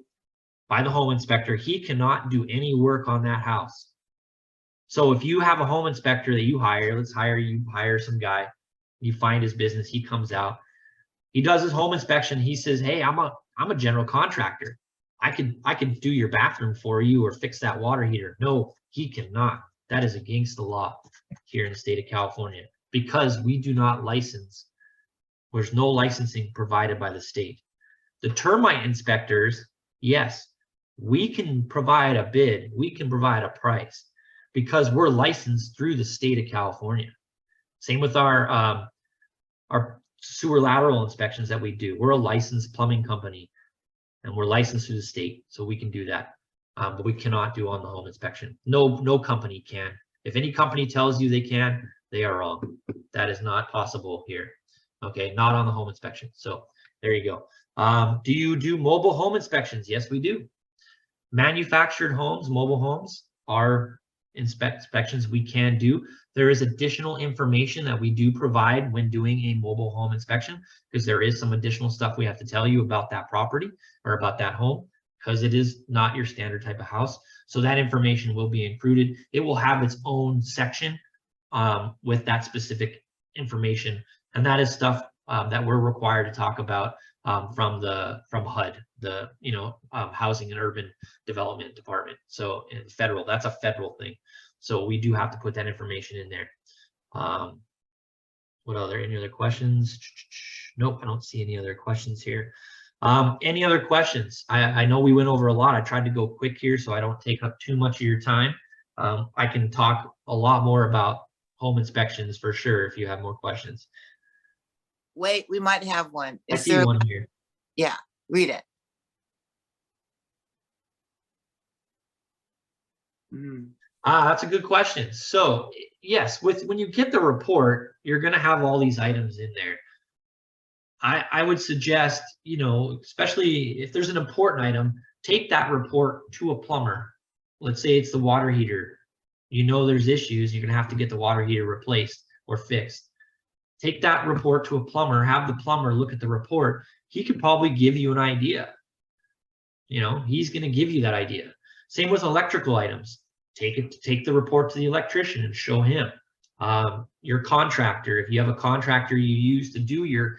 by the home inspector, he cannot do any work on that house. So if you have a home inspector that you hire, let's hire some guy, you find his business, he comes out, he does his home inspection, he says, hey, I'm a general contractor. I could do your bathroom for you or fix that water heater. No, he cannot. That is against the law here in the state of California because we do not license. There's no licensing provided by the state. The termite inspectors, yes, we can provide a bid, we can provide a price because we're licensed through the state of California. Same with our sewer lateral inspections that we do. We're a licensed plumbing company and we're licensed through the state, so we can do that. But we cannot do on the home inspection. No company can. If any company tells you they can, they are wrong. That is not possible here. Okay, not on the home inspection. So there you go. Do you do mobile home inspections? Yes, we do. Manufactured homes, mobile homes are inspections we can do. There is additional information that we do provide when doing a mobile home inspection, because there is some additional stuff we have to tell you about that property or about that home, because it is not your standard type of house. So that information will be included. It will have its own section with that specific information, and that is stuff that we're required to talk about from HUD, the Housing and Urban Development Department. So in federal, that's a federal thing. So we do have to put that information in there. What other, any other questions? Nope, I don't see any other questions here. Any other questions? I know we went over a lot. I tried to go quick here so I don't take up too much of your time. I can talk a lot more about home inspections for sure if you have more questions. Wait, we might have one. I see one here. Yeah, read it. That's a good question. So yes, when you get the report, you're going to have all these items in there. I would suggest, especially if there's an important item, take that report to a plumber. Let's say it's the water heater. There's issues. You're going to have to get the water heater replaced or fixed. Take that report to a plumber, have the plumber look at the report. He could probably give you an idea. He's going to give you that idea. Same with electrical items. Take the report to the electrician and show him. Your contractor, if you have a contractor you use to do your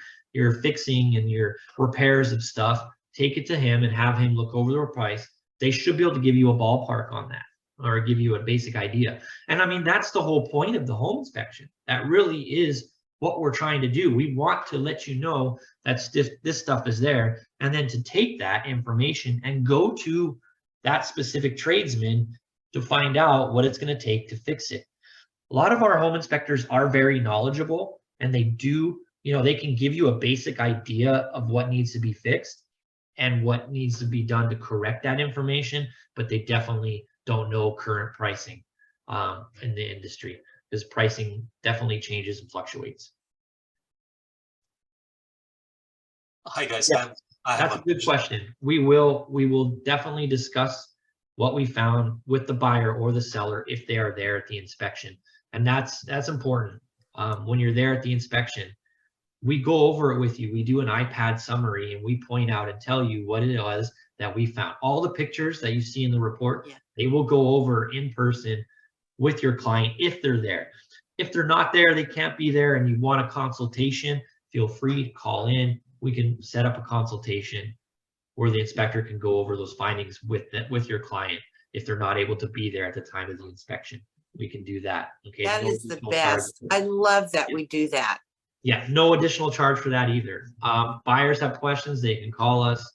fixing and your repairs of stuff, take it to him and have him look over the price. They should be able to give you a ballpark on that or give you a basic idea. And I mean, that's the whole point of the home inspection. That really is what we're trying to do. We want to let you know that this stuff is there, and then to take that information and go to that specific tradesman to find out what it's going to take to fix it. A lot of our home inspectors are very knowledgeable, and they do, they can give you a basic idea of what needs to be fixed and what needs to be done to correct that information, but they definitely don't know current pricing in the industry, because pricing definitely changes and fluctuates. Hi guys, Yeah, that's a good question. We will definitely discuss what we found with the buyer or the seller if they are there at the inspection, and that's important. When you're there at the inspection, we go over it with you. We do an iPad summary and we point out and tell you what it was that we found. All the pictures that you see in the report, they will go over in person with your client if they're there. If they're not there, they can't be there, and you want a consultation, feel free to call in. We can set up a consultation where the inspector can go over those findings with your client. If they're not able to be there at the time of the inspection, we can do that. Okay. That is the best. I love that we do that. Yeah, no additional charge for that either. Buyers have questions, they can call us.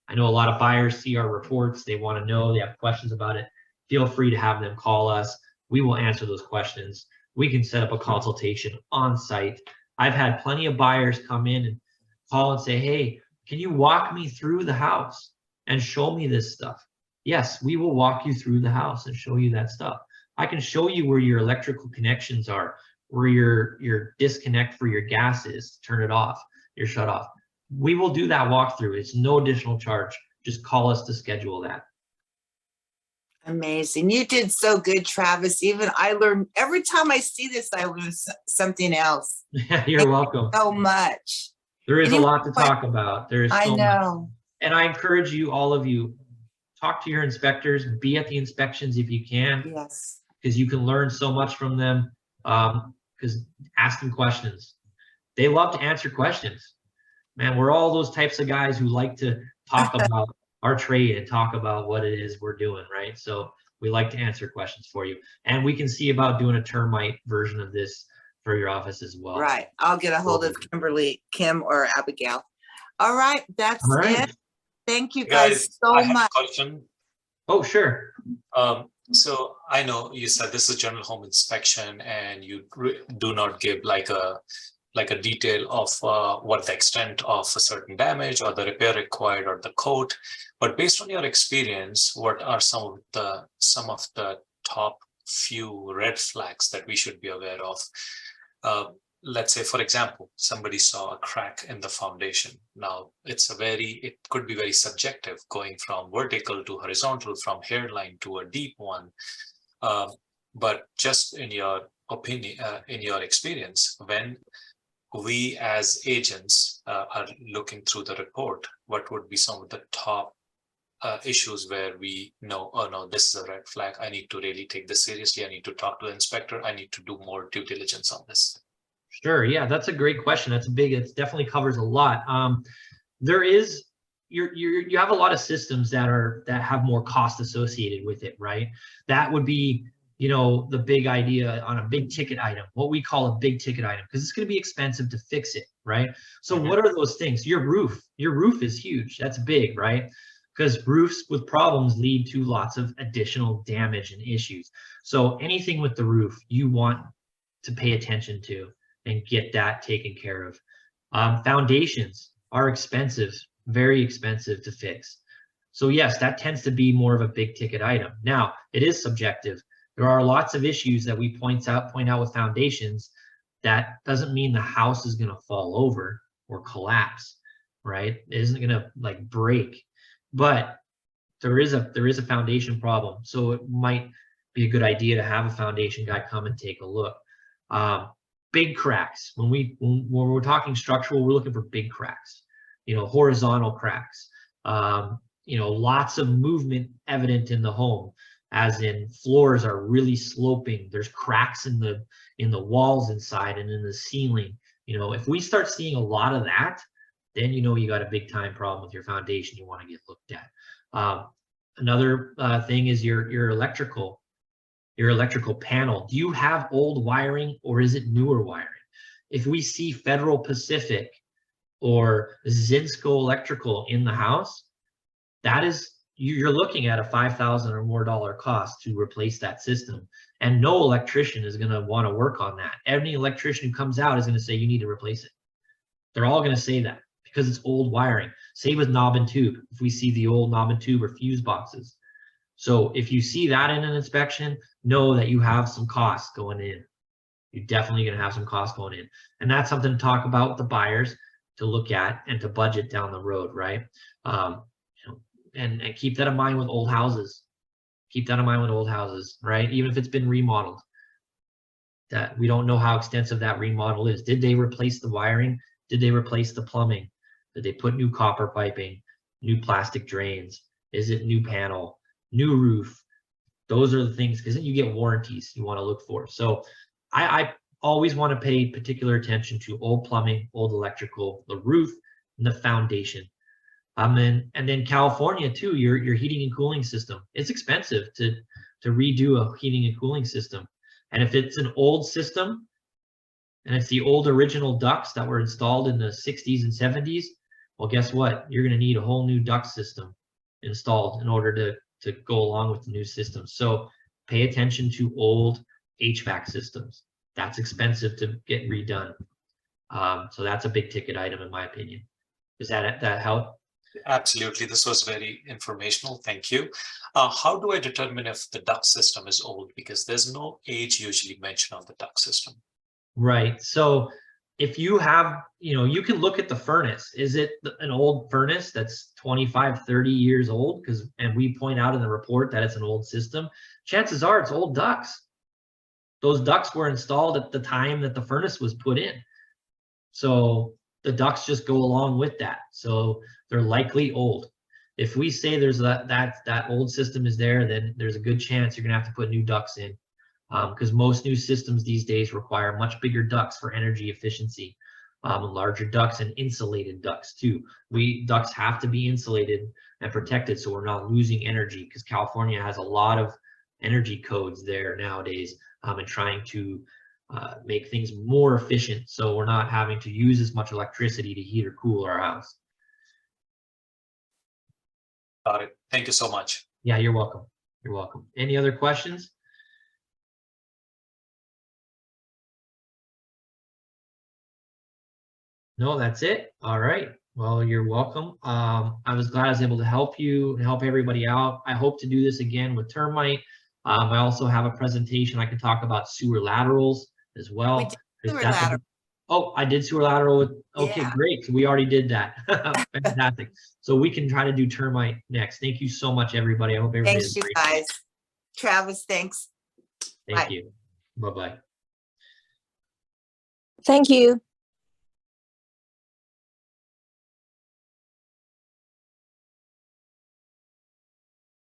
I know a lot of buyers see our reports, they want to know, they have questions about it. Feel free to have them call us. We will answer those questions. We can set up a consultation on site. I've had plenty of buyers come in and call and say, hey, can you walk me through the house and show me this stuff? Yes, we will walk you through the house and show you that stuff. I can show you where your electrical connections are, where your disconnect for your gas is, turn it off, your shut off. We will do that walkthrough. It's no additional charge. Just call us to schedule that. Amazing. You did so good, Travis. Even I learned, every time I see this, I learn something else. You're welcome. So much. There is a lot to talk about. There is so I know. much. And I encourage you, all of you, talk to your inspectors, be at the inspections if you can. Yes. Because you can learn so much from them. Because ask them questions. They love to answer questions. Man, we're all those types of guys who like to talk about our trade and talk about what it is we're doing, right? So we like to answer questions for you. And we can see about doing a termite version of this for your office as well. Right. I'll get a hold of Kim or Abigail. All right. That's it. Thank you guys so I have much. a question. Oh, sure. So I know you said this is general home inspection and you do not give like a detail of what the extent of a certain damage or the repair required or the coat. But based on your experience, what are some of the top few red flags that we should be aware of? Uh, let's say, for example, somebody saw a crack in the foundation. Now, it could be very subjective, going from vertical to horizontal, from hairline to a deep one. Uh, but just in your opinion, in your experience, when we as agents are looking through the report, what would be some of the top issues where we know, oh no, this is a red flag. I need to really take this seriously. I need to talk to the inspector. I need to do more due diligence on this. Sure. Yeah, that's a great question. It definitely covers a lot. There is, you have a lot of systems that have more cost associated with it, right? That would be, the big idea on a big ticket item, what we call a big ticket item, because it's going to be expensive to fix it, right? So what are those things? Your roof is huge. That's big, right? Because roofs with problems lead to lots of additional damage and issues. So anything with the roof, you want to pay attention to and get that taken care of. Foundations are expensive, very expensive to fix. So yes, that tends to be more of a big ticket item. Now, it is subjective. There are lots of issues that we point out with foundations. That doesn't mean the house is going to fall over or collapse, right? It isn't going to like break, but there is a foundation problem. So it might be a good idea to have a foundation guy come and take a look. Big cracks. When we're talking structural, we're looking for big cracks, horizontal cracks. Lots of movement evident in the home, as in floors are really sloping. There's cracks in the walls inside and in the ceiling. If we start seeing a lot of that, then you got a big time problem with your foundation you want to get looked at. Another thing is your electrical panel. Do you have old wiring or is it newer wiring? If we see Federal Pacific or Zinsco electrical in the house, that is, you're looking at a $5,000 or more cost to replace that system. And no electrician is going to want to work on that. Any electrician who comes out is going to say you need to replace it. They're all going to say that because it's old wiring. Same with knob and tube. If we see the old knob and tube or fuse boxes. So if you see that in an inspection, know that you have some costs going in. You're definitely going to have some costs going in. And that's something to talk about with the buyers, to look at and to budget down the road, right? And keep that in mind with old houses. Keep that in mind with old houses, right? Even if it's been remodeled. That we don't know how extensive that remodel is. Did they replace the wiring? Did they replace the plumbing? Did they put new copper piping, new plastic drains? Is it new panel? New roof? Those are the things, because then you get warranties you want to look for. So I always want to pay particular attention to old plumbing, old electrical, the roof, and the foundation. And then California too, your heating and cooling system. It's expensive to redo a heating and cooling system. And if it's an old system and it's the old original ducts that were installed in the 60s and 70s, well, guess what? You're going to need a whole new duct system installed in order to go along with the new system. So pay attention to old HVAC systems. That's expensive to get redone. So that's a big ticket item in my opinion. Does that help? Absolutely. This was very informational. Thank you. How do I determine if the duct system is old? Because there's no age usually mentioned on the duct system. Right. So if you have, you can look at the furnace. Is it an old furnace that's 25, 30 years old? And we point out in the report that it's an old system. Chances are it's old ducts. Those ducts were installed at the time that the furnace was put in. So the ducts just go along with that. So they're likely old. If we say there's that old system is there, then there's a good chance you're gonna have to put new ducts in. Because most new systems these days require much bigger ducts for energy efficiency, larger ducts and insulated ducts too. Ducts have to be insulated and protected so we're not losing energy, because California has a lot of energy codes there nowadays, and trying to make things more efficient so we're not having to use as much electricity to heat or cool our house. Got it. Thank you so much. Yeah, you're welcome. You're welcome. Any other questions? No, that's it. All right. Well, you're welcome. I was glad I was able to help you and help everybody out. I hope to do this again with termite. I also have a presentation. I can talk about sewer laterals as well. We did 'Cause sewer that's a- lateral. Oh, I did sewer lateral with, okay, Yeah. great. So we already did that. Fantastic. So we can try to do termite next. Thank you so much, everybody. I hope everybody Thanks, has a you great. guys. Travis, thanks. Thank Bye. you. Bye-bye. Thank you.